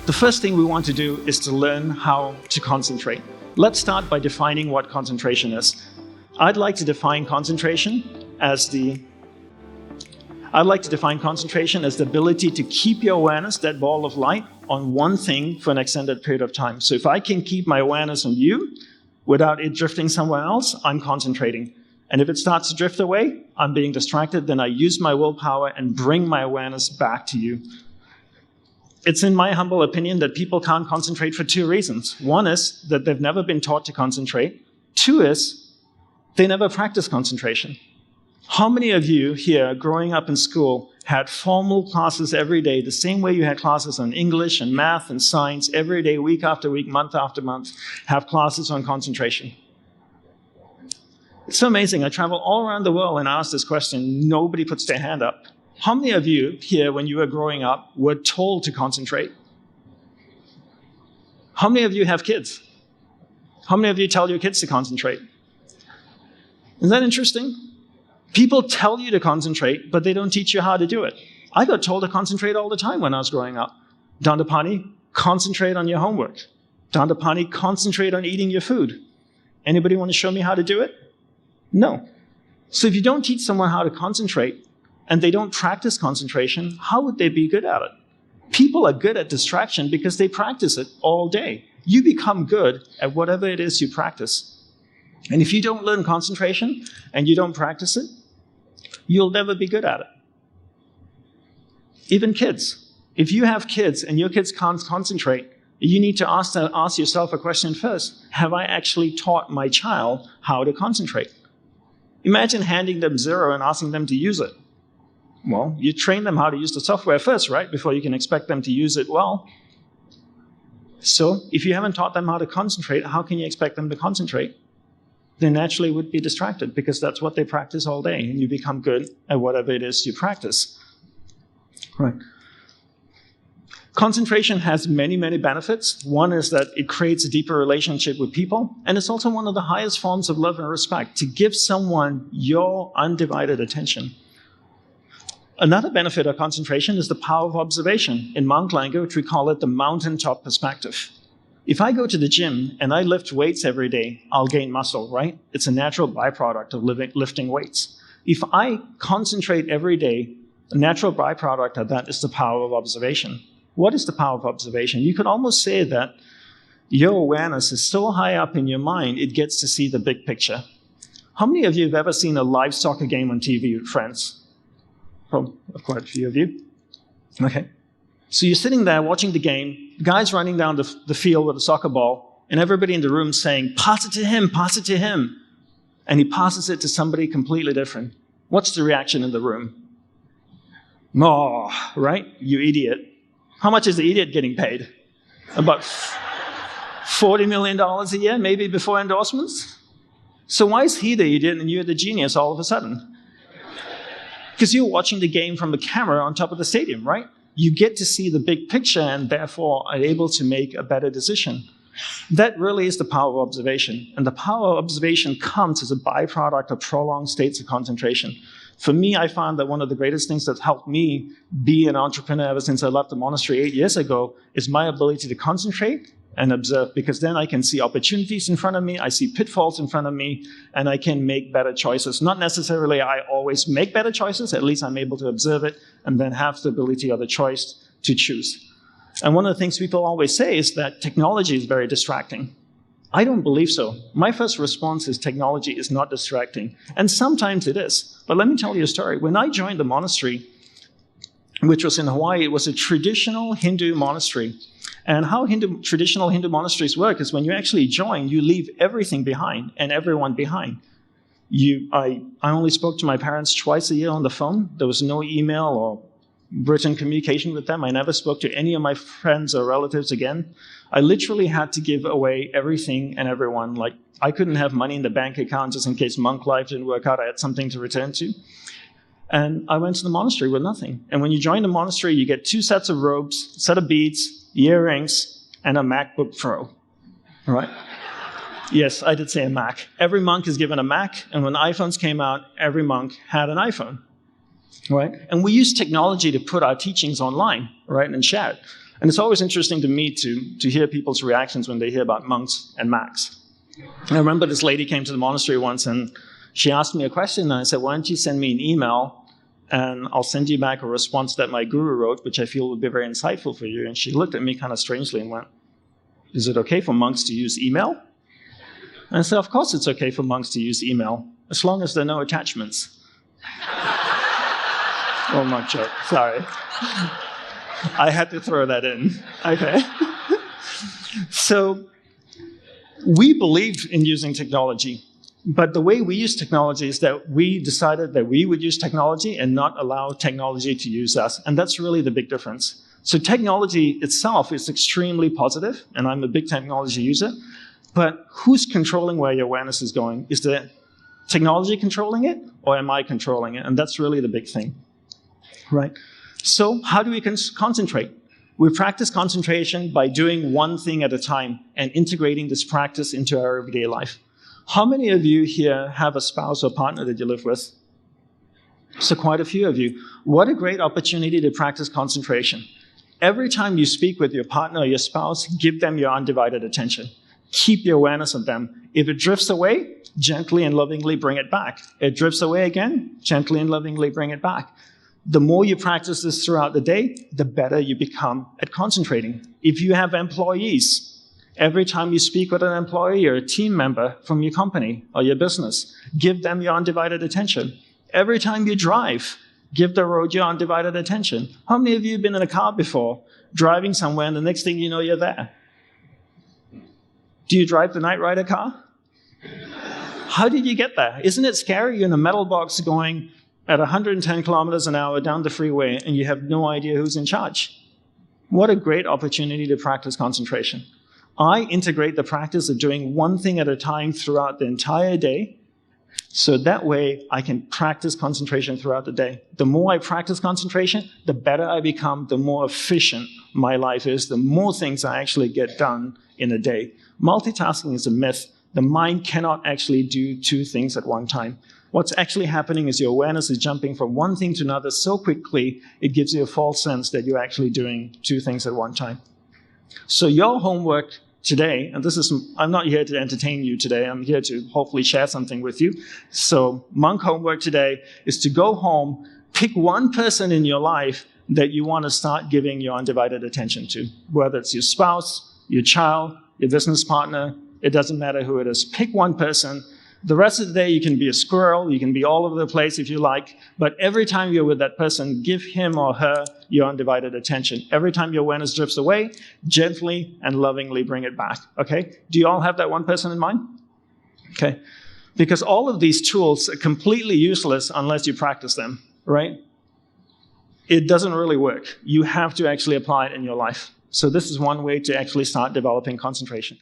The first thing we want to do is to learn how to concentrate. Let's start by defining what concentration is. I'd like to define concentration as the ability to keep your awareness, that ball of light, on one thing for an extended period of time. So if I can keep my awareness on you without it drifting somewhere else, I'm concentrating. And if it starts to drift away, I'm being distracted, then I use my willpower and bring my awareness back to you. It's in my humble opinion that people can't concentrate for two reasons. One is that they've never been taught to concentrate. Two is they never practice concentration. How many of you here, growing up in school, had formal classes every day, the same way you had classes on English and math and science every day, week after week, month after month, have classes on concentration? It's so amazing. I travel all around the world and ask this question. Nobody puts their hand up. How many of you here, when you were growing up, were told to concentrate? How many of you have kids? How many of you tell your kids to concentrate? Isn't that interesting? People tell you to concentrate, but they don't teach you how to do it. I got told to concentrate all the time when I was growing up. Dandapani, concentrate on your homework. Dandapani, concentrate on eating your food. Anybody want to show me how to do it? No. So if you don't teach someone how to concentrate, and they don't practice concentration, how would they be good at it? People are good at distraction because they practice it all day. You become good at whatever it is you practice. And if you don't learn concentration and you don't practice it, you'll never be good at it. Even kids. If you have kids and your kids can't concentrate, you need to ask yourself a question first. Have I actually taught my child how to concentrate? Imagine handing them Xero and asking them to use it. Well, you train them how to use the software first, right? Before you can expect them to use it well. So if you haven't taught them how to concentrate, how can you expect them to concentrate? They naturally would be distracted because that's what they practice all day, and you become good at whatever it is you practice. Right. Concentration has many, many benefits. One is that it creates a deeper relationship with people, and it's also one of the highest forms of love and respect, to give someone your undivided attention. Another benefit of concentration is the power of observation. In monk language, we call it the mountaintop perspective. If I go to the gym and I lift weights every day, I'll gain muscle, right? It's a natural byproduct of lifting weights. If I concentrate every day, a natural byproduct of that is the power of observation. What is the power of observation? You could almost say that your awareness is so high up in your mind, it gets to see the big picture. How many of you have ever seen a live soccer game on TV with friends? Oh, quite a few of you. Okay. So you're sitting there watching the game, the guy's running down the field with a soccer ball, and everybody in the room saying, pass it to him, pass it to him. And he passes it to somebody completely different. What's the reaction in the room? Oh, right? You idiot. How much is the idiot getting paid? About $40 million a year, maybe before endorsements? So why is he the idiot and you're the genius all of a sudden? Because you're watching the game from the camera on top of the stadium, right? You get to see the big picture and therefore are able to make a better decision. That really is the power of observation. And the power of observation comes as a byproduct of prolonged states of concentration. For me, I found that one of the greatest things that helped me be an entrepreneur ever since I left the monastery 8 years ago is my ability to concentrate and observe, because then I can see opportunities in front of me, I see pitfalls in front of me, and I can make better choices. Not necessarily I always make better choices, at least I'm able to observe it and then have the ability or the choice to choose. And one of the things people always say is that technology is very distracting. I don't believe so. My first response is technology is not distracting. And sometimes it is. But let me tell you a story. When I joined the monastery, which was in Hawaii, it was a traditional Hindu monastery. And how traditional Hindu monasteries work is when you actually join, you leave everything behind and everyone behind. I only spoke to my parents twice a year on the phone. There was no email or written communication with them. I never spoke to any of my friends or relatives again. I literally had to give away everything and everyone. Like, I couldn't have money in the bank account just in case monk life didn't work out. I had something to return to. And I went to the monastery with nothing. And when you join the monastery, you get 2 sets of robes, a set of beads, earrings, and a MacBook Pro. All right? Yes, I did say a Mac. Every monk is given a Mac, and when iPhones came out, every monk had an iPhone. Right? And we use technology to put our teachings online, right, and share it. And it's always interesting to me to hear people's reactions when they hear about monks and max. I remember this lady came to the monastery once and she asked me a question, and I said, why don't you send me an email and I'll send you back a response that my guru wrote, which I feel would be very insightful for you. And she looked at me kind of strangely and went, is it okay for monks to use email? And I said, of course it's okay for monks to use email, as long as there are no attachments. Oh, monk joke, sorry. I had to throw that in, okay. So we believe in using technology. But the way we use technology is that we decided that we would use technology and not allow technology to use us. And that's really the big difference. So technology itself is extremely positive, and I'm a big technology user. But who's controlling where your awareness is going? Is the technology controlling it, or am I controlling it? And that's really the big thing, right? So how do we concentrate? We practice concentration by doing one thing at a time and integrating this practice into our everyday life. How many of you here have a spouse or partner that you live with? So quite a few of you. What a great opportunity to practice concentration. Every time you speak with your partner or your spouse, give them your undivided attention. Keep your awareness of them. If it drifts away, gently and lovingly bring it back. It drifts away again, gently and lovingly bring it back. The more you practice this throughout the day, the better you become at concentrating. If you have employees, every time you speak with an employee or a team member from your company or your business, give them your undivided attention. Every time you drive, give the road your undivided attention. How many of you have been in a car before, driving somewhere, and the next thing you know, you're there? Do you drive the Night Rider car? How did you get there? Isn't it scary? You're in a metal box going at 110 kilometers an hour down the freeway, and you have no idea who's in charge. What a great opportunity to practice concentration. I integrate the practice of doing one thing at a time throughout the entire day, so that way I can practice concentration throughout the day. The more I practice concentration, the better I become, the more efficient my life is, the more things I actually get done in a day. Multitasking is a myth. The mind cannot actually do two things at one time. What's actually happening is your awareness is jumping from one thing to another so quickly, it gives you a false sense that you're actually doing two things at one time. So your homework today, and I'm not here to entertain you today, I'm here to hopefully share something with you. So monk homework today is to go home, pick one person in your life that you want to start giving your undivided attention to, whether it's your spouse, your child, your business partner, it doesn't matter who it is. Pick one person. The rest of the day, you can be a squirrel, you can be all over the place if you like, but every time you're with that person, give him or her your undivided attention. Every time your awareness drifts away, gently and lovingly bring it back, okay? Do you all have that one person in mind? Okay. Because all of these tools are completely useless unless you practice them, right? It doesn't really work. You have to actually apply it in your life. So this is one way to actually start developing concentration.